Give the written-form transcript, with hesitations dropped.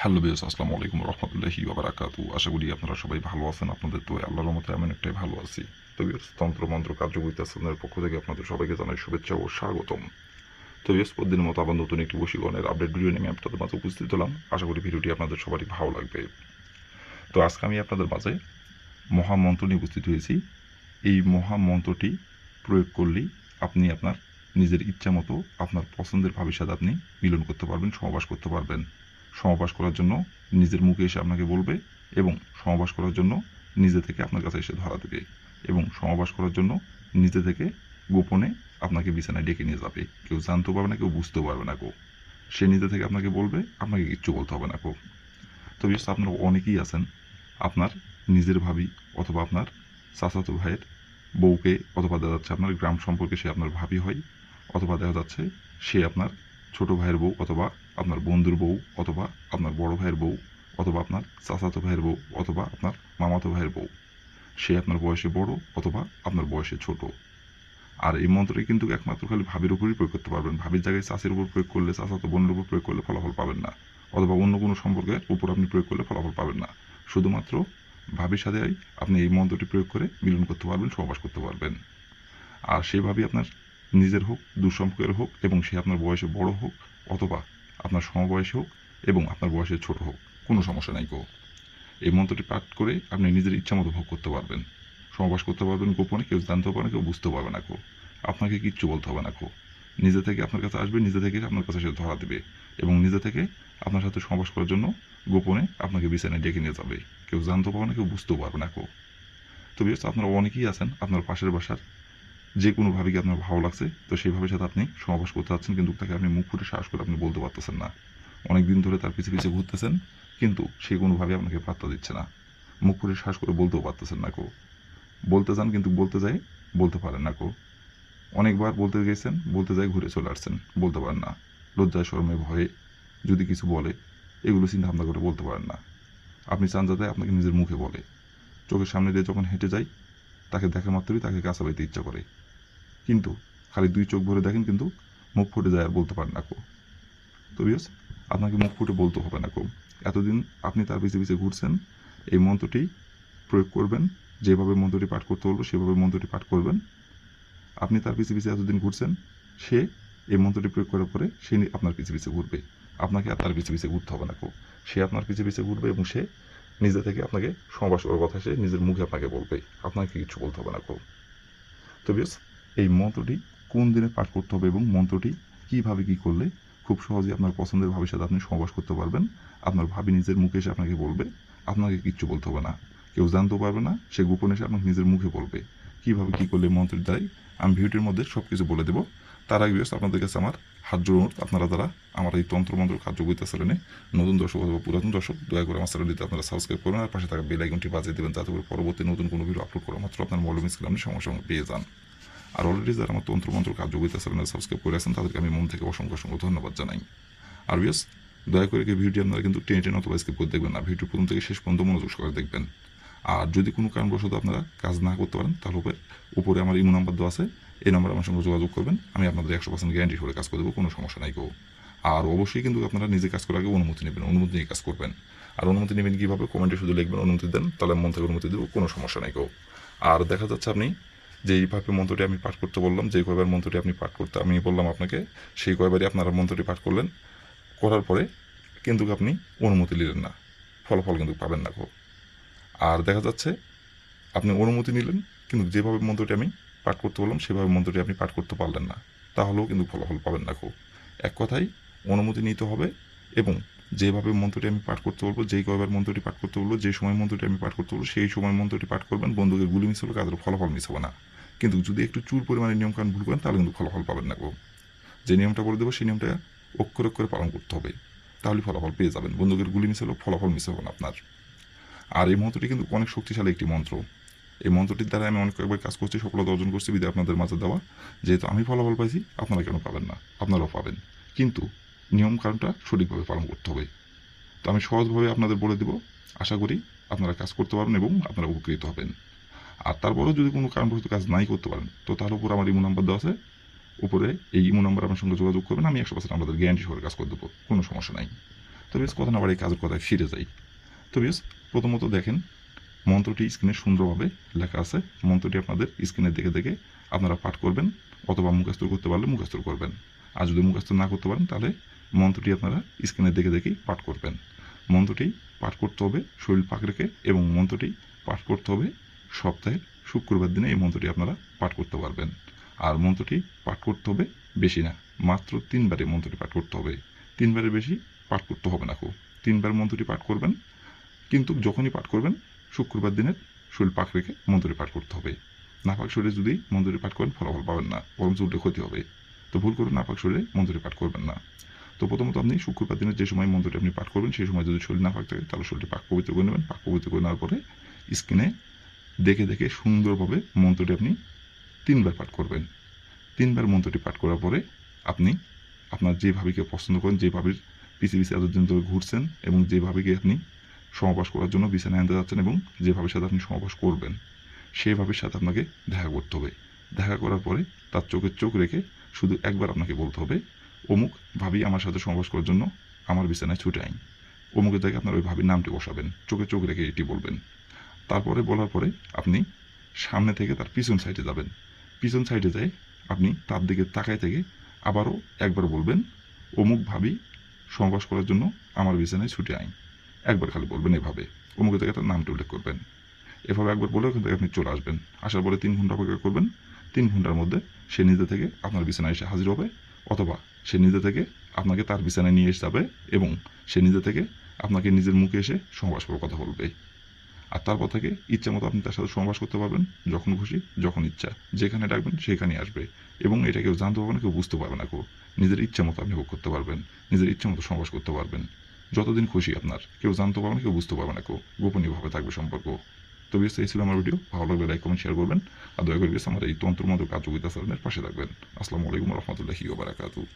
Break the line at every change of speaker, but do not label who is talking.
Hello viewers, আসসালামু আলাইকুম রহমতুল্লাহি ওয়া বারাকাতুহু। আশা করি আপনারা সবাই ভালো আছেন। আপনাদের দোয়ায় আল্লাহর রহমতে আমি অনেকটাই ভালো আছি। তো ভিউয়ার্স, তন্ত্র মন্ত্র কার্যকরিতা চ্যানেলের পক্ষ থেকে আপনাদের সবাইকে জানাই শুভেচ্ছা ও স্বাগতম। তো ভিউয়ার্স, প্রতিদিনের মতো আবার নতুন একটি বশীকরণের আপডেট ভিডিও নিয়ে আমি আপনাদের মাঝে উপস্থিত হলাম। আশা করি ভিডিওটি আপনাদের সবারই ভালো লাগবে। তো আজকে আমি আপনাদের মাঝে মহামন্ত্র নিয়ে উপস্থিত হয়েছি। এই মহামন্ত্রটি প্রয়োগ করলেই আপনি আপনার নিজের ইচ্ছা মতো আপনার পছন্দের ভাবের সাথে আপনি মিলন করতে পারবেন, সহবাস করতে পারবেন। সহবাস করার জন্য নিজের মুখে এসে আপনাকে বলবে এবং সহবাস করার জন্য নিজে থেকে আপনার কাছে এসে ধরা দেবে এবং সহবাস করার জন্য নিজে থেকে গোপনে আপনাকে বিছানায় ডেকে নিয়ে যাবে। কেউ জানতেও পারবে না, কেউ বুঝতেও পারবে না। সে নিজে থেকে আপনাকে বলবে, আপনাকে কিচ্ছু বলতে হবে না। তো বিশেষ আপনারা অনেকেই আছেন আপনার নিজের ভাবি অথবা আপনার চাচাতো ভাইয়ের বউকে, অথবা দেখা যাচ্ছে আপনার গ্রাম সম্পর্কে সে আপনার ভাবি হয়, অথবা দেখা যাচ্ছে সে আপনার ছোট ভাইয়ের বউ, অথবা আপনার বন্ধুর বউ, অথবা আপনার বড় ভাইয়ের বউ, অথবা আপনার চাচাতো ভাইয়ের বউ, অথবা আপনার মামাতো ভাইয়ের বউ। সে আপনার বয়সে বড় অথবা আপনার বয়সে ছোট। আর এই মন্ত্রটি কিন্তু একমাত্র খালি ভাবির উপরই প্রয়োগ করতে পারবেন। ভাবির জায়গায় চাষের উপর প্রয়োগ করলে, চাচাতো বোনের উপর প্রয়োগ করলে ফলাফল পাবেন না, অথবা অন্য কোনো সম্পর্কের উপর আপনি প্রয়োগ করলে ফলাফল পাবেন না। শুধুমাত্র ভাবির সাথে আপনি এই মন্ত্রটি প্রয়োগ করে মিলন করতে পারবেন, সহবাস করতে পারবেন। আর সেই ভাবি আপনার নিজের হোক, দুঃসম্পর্কের হোক, এবং সে আপনার বয়সে বড় হোক অথবা আপনার সমবয়সী হোক এবং আপনার বয়সে ছোট হোক, কোনো সমস্যা নাই এই মন্ত্রটি পাঠ করে আপনি নিজের ইচ্ছা মতো ভোগ করতে পারবেন, সহবাস করতে পারবেন গোপনে। কেউ জানতেও পারে না, কেউ বুঝতেও পারবে না আপনাকে কিচ্ছু বলতে হবে না নিজে থেকে আপনার কাছে আসবে, নিজে থেকে আপনার কাছে সে ধরা দেবে এবং নিজে থেকে আপনার সাথে সহবাস করার জন্য গোপনে আপনাকে বিছানায় ডেকে নিয়ে যাবে। কেউ জানতেও পারবে না, কেউ বুঝতেও পারবে না তো বিশেষ আপনারা অনেকেই আছেন আপনার পাশের বাসার যে কোনোভাবে আপনার ভালো লাগছে, তো সেইভাবে সাথে আপনি সহবাস করতে চাচ্ছেন, কিন্তু তাকে আপনি মুখ ফুটে সাহস করে আপনি বলতে পারতেছেন না। অনেক দিন ধরে তার পিছিয়ে পিছিয়ে ঘুরতেছেন, কিন্তু সে কোনোভাবে আপনাকে পাত্তা দিচ্ছে না। মুখ ফুটে সাহস করে বলতেও পারতেছেন না বলতে চান কিন্তু বলতে যায়, বলতে পারেন না অনেকবার বলতে গেছেন, বলতে যায় ঘুরে চলে আসছেন, বলতে পারেন না। লজ্জায় শরমে ভয়ে যদি কিছু বলে, এগুলো চিন্তা ভাবনা করে বলতে পারেন না। আপনি চান যাতে আপনাকে নিজের মুখে বলে। চোখের সামনে দিয়ে যখন হেঁটে যায়, তাকে দেখা মাত্রই তাকে কাছে পাইতে ইচ্ছা করে, কিন্তু খালি দুই চোখ ভরে দেখেন, কিন্তু মুখ ফুটে যায় আর বলতে পারেন না তো বিয়স, আপনাকে মুখ ফুটে বলতে হবে না এতদিন আপনি তার পিছিয়ে পিছিয়ে ঘুরছেন। এই মন্ত্রটি প্রয়োগ করবেন, যেভাবে মন্ত্রটি পাঠ করতে বলবো সেভাবে মন্ত্রটি পাঠ করবেন। আপনি তার পিছিয়ে পিছিয়ে এতদিন ঘুরছেন, সে এই মন্ত্রটি প্রয়োগ করার পরে সে আপনার পিছিয়ে পিছিয়ে ঘুরবে। আপনাকে আর তার পিছিয়ে পিছিয়ে ঘুরতে হবে না সে আপনার পিছিয়ে পিছিয়ে ঘুরবে এবং সে নিজে থেকে আপনাকে সহবাস করার কথা সে নিজের মুখে আপনাকে বলবে, আপনাকে কিছু বলতে হবে না তো বিয়স, এই মন্ত্রটি কোন দিনে পাঠ করতে হবে এবং মন্ত্রটি কীভাবে কী করলে খুব সহজেই আপনার পছন্দের ভাবের সাথে আপনি সহবাস করতে পারবেন। আপনার ভাবি নিজের মুখে এসে আপনাকে বলবে, আপনাকে কিচ্ছু বলতে হবে না, কেউ জানতেও পারবে না, সে গোপনে এসে আপনাকে নিজের মুখে বলবে। কীভাবে কী করলে মন্ত্রের দ্বারাই আমি ভিডিওটির মধ্যে সব কিছু বলে দেবো। তার আগে বিয়স, আপনাদের কাছে আমার হাত জোড় অনুরোধ, আপনারা যারা আমার এই তন্ত্রমন্ত্র কার্যকরিতা চ্যানেলে নতুন দর্শক অথবা পুরাতন দর্শক, দয়া করে আমার চ্যানেলটিতে আপনারা সাবস্ক্রাইব করুন আর পাশে থাকা বেল আইকনটি বাজিয়ে দেবেন, যাতে করে পরবর্তী নতুন কোনো ভিডিও আপলোড করা মাত্র আপনার মোবাইল স্ক্রিনে আপনি সঙ্গে সঙ্গে পেয়ে যান। আর অলরেডি যারা আমার তন্ত্রমন্ত্র কার্যকরিতা চ্যানেল সাবস্ক্রাইব করে আছেন, তাদেরকে আমি মন থেকে অসংখ্য অসংখ্য ধন্যবাদ জানাই। আর বিয়স, দয়া করে ভিডিওটি আপনারা কিন্তু টেনে টেনে অথবা স্কিপ করে দেখবেন না, ভিডিও প্রথম থেকে শেষ পর্যন্ত মনোযোগ সহকারে দেখবেন। আর যদি কোনো কারণবশত আপনারা কাজ না করতে পারেন, তাহলে উপরে আমার ইমো নাম্বার দেওয়া আছে, এই নাম্বারে আমার সঙ্গে যোগাযোগ করবেন, আমি আপনাদের 100% গ্যারান্টি করে কাজ করে দেবো, কোনো সমস্যা নাই আর অবশ্যই কিন্তু আপনারা নিজে কাজ করার আগে অনুমতি নেবেন, অনুমতি নিয়ে কাজ করবেন। আর অনুমতি নেবেন কীভাবে? কমেন্টে শুধু লিখবেন অনুমতি দেন, তাহলে মন থেকে অনুমতি দেবো, কোনো সমস্যা নাই আর দেখা যাচ্ছে আপনি যেইভাবে মন্ত্রটি আমি পাঠ করতে বললাম, যেই কয়বার মন্ত্রটি আপনি পাঠ করতে আমি বললাম আপনাকে, সেই কয়বারই আপনারা মন্ত্রটি পাঠ করলেন, করার পরে কিন্তু আপনি অনুমতি নিলেন না, ফলাফল কিন্তু পাবেন না আর দেখা যাচ্ছে আপনি অনুমতি নিলেন, কিন্তু যেভাবে মন্ত্রটি আমি পাঠ করতে বললাম সেভাবে মন্ত্রটি আপনি পাঠ করতে পারলেন না, তাহলেও কিন্তু ফলাফল পাবেন না এক কথায় অনুমতি নিতে হবে এবং যেভাবে মন্ত্রটি আমি পাঠ করতে বলবো, যেই কয়বার মন্ত্রটি পাঠ করতে বলবো, যে সময় মন্ত্রটি আমি পাঠ করতে বলবো সেই সময় মন্ত্রটি পাঠ করবেন। বন্ধুকে গুলি মিস হবে, কাজের ফলাফল মিস হবে না, কিন্তু যদি একটু চুর পরিমাণে নিয়মকানুন ভুল করেন, তাহলে কিন্তু ফলাফল পাবেন না যে নিয়মটা বলে দেবো সেই নিয়মটা অক্ষরে অক্ষরে পালন করতে হবে, তাহলে ফলাফল পেয়ে যাবেন। বন্দুকের গুলি মিস হলেও ফলাফল মিস হবে না আপনার। আর এই মন্ত্রটি কিন্তু অনেক শক্তিশালী একটি মন্ত্র। এই মন্ত্রটির দ্বারা আমি অনেক কয়েকবার কাজ করছি, সফলতা অর্জন করছি, বিধে আপনাদের মাঝে দেওয়া। যেহেতু আমি ফলাফল পাইছি, আপনারা কেন পাবেন না? আপনারাও পাবেন, কিন্তু নিয়ম কারণটা সঠিকভাবে পালন করতে হবে। তো আমি সহজভাবে আপনাদের বলে দেব, আশা করি আপনারা কাজ করতে পারবেন এবং আপনারা উপকৃত হবেন। আর তারপরেও যদি কোনো কারণবশত কাজ নাই করতে পারেন, তো তার উপর আমার ইমো নাম্বার দেওয়া আছে, উপরে এই ইমো নাম্বার আমার সঙ্গে যোগাযোগ করবেন, আমি 100% আপনাদের গ্যারান্টি সহকারে কাজ করে দেবো, কোনো সমস্যা নাই। তো বেশ কথা না বাড়ি কাজের কথায় ফিরে যাই। তো বেশ প্রথমত দেখেন মন্ত্রটি স্ক্রিনে সুন্দরভাবে লেখা আছে। মন্ত্রটি আপনাদের স্ক্রিনে দেখে দেখে আপনারা পাঠ করবেন, অথবা মুখস্থ করতে পারলে মুখস্থ করবেন। আর যদি মুখস্থ না করতে পারেন তাহলে মন্ত্রটি আপনারা স্ক্রিনে দেখে দেখেই পাঠ করবেন। মন্ত্রটি পাঠ করতে হবে শরীর পাক রেখে, এবং মন্ত্রটি পাঠ করতে হবে সপ্তাহের শুক্রবার দিনে। এই মন্ত্রটি আপনারা পাঠ করতে পারবেন। আর মন্ত্রটি পাঠ করতে হবে বেশি না, মাত্র 3বারে মন্ত্রটি পাঠ করতে হবে। 3বারের বেশি পাঠ করতে হবে না। 3বার মন্ত্রটি পাঠ করবেন, কিন্তু যখনই পাঠ করবেন শুক্রবার দিনের শরীর পাক রেখে মন্ত্রটি পাঠ করতে হবে। নাপাক শরীরে যদি মন্ত্রটি পাঠ করেন ফলাফল পাবেন না, বরং উল্টে ক্ষতি হবে। তো ভুল করে নাপাক শরীরে মন্ত্রটি পাঠ করবেন না। তো প্রথমত আপনি শুক্রবার দিনের যে সময় মন্ত্রটি আপনি পাঠ করবেন সেই সময় যদি শরীর নাপাক থাকে তাহলে শরীরটি পাক পবিত্র করে নেবেন। পাক পবিত্র করে নেওয়ার পরে স্ক্রিনে দেখে দেখে সুন্দরভাবে মন্ত্রটি আপনি 3বার পাঠ করবেন। 3বার মন্ত্রটি পাঠ করার পরে আপনি আপনার যে ভাবিকে পছন্দ করেন, যে ভাবির পিছে পিছে এতদিন ধরে ঘুরছেন, এবং যে ভাবিকে আপনি সমাবাস করার জন্য বিছানায় আনতে যাচ্ছেন, এবং যে ভাবির সাথে আপনি সমাবাস করবেন সেই ভাবির সাথে আপনাকে দেখা করতে হবে। দেখা করার পরে তার চোখে চোখ রেখে শুধু একবার আপনাকে বলতে হবে, অমুক ভাবি আমার সাথে সমাবাস করার জন্য আমার বিছানায় ছুটে আইন। অমুকের জায়গায় আপনার ওই ভাবির নামটি বসাবেন, চোখে চোখ রেখে এটি বলবেন। তারপরে বলার পরে আপনি সামনে থেকে তার পিছন সাইডে যাবেন। পিছন সাইডে যেয়ে আপনি তার দিকে তাকায় থেকে আবারও একবার বলবেন, অমুক ভাবি সমাবাস করার জন্য আমার বিছানায় ছুটে আইন। একবার খালি বলবেন এভাবে, অমুকের জায়গায় তার নামটি উল্লেখ করবেন। এভাবে একবার বলে ওখান থেকে আপনি চলে আসবেন। আসার পরে 3 ঘন্টা অপেক্ষা করবেন। 3 ঘন্টার মধ্যে সে নিজে থেকে আপনার বিছানায় এসে হাজির হবে, অথবা সে নিজে থেকে আপনাকে তার বিছানায় নিয়ে এসে যাবে, এবং সে নিজে থেকে আপনাকে নিজের মুখে এসে সমাবাস করার কথা বলবে। আর তারপর থেকে ইচ্ছা মতো আপনি তার সাথে সমাবাস করতে পারবেন, যখন খুশি যখন ইচ্ছা, যেখানে ডাকবেন সেখানেই আসবে, এবং এটা কেউ জানতে পারবে না, কেউ বুঝতে পারবে না। নিজের ইচ্ছা মতো আপনি ভোগ করতে পারবেন, নিজের ইচ্ছা মতো সমাবাস করতে পারবেন, যতদিন খুশি আপনার। কেউ জানতে পারবে না, কেউ বুঝতে পারবে না। গোপনীয়ভাবে থাকবে সম্পর্ক। তো বেশ এই ছিল আমার ভিডিও। ভালো লাগলে লাইক কমেন্ট শেয়ার করবেন, আর দয়া করে আমার এই তন্ত্রমন্ত্র কার্যকরিতা চ্যানেলের পাশে থাকবেন। আসসালামু আলাইকুম রহমতুল্লাহি ওয়া বারাকাতুহু।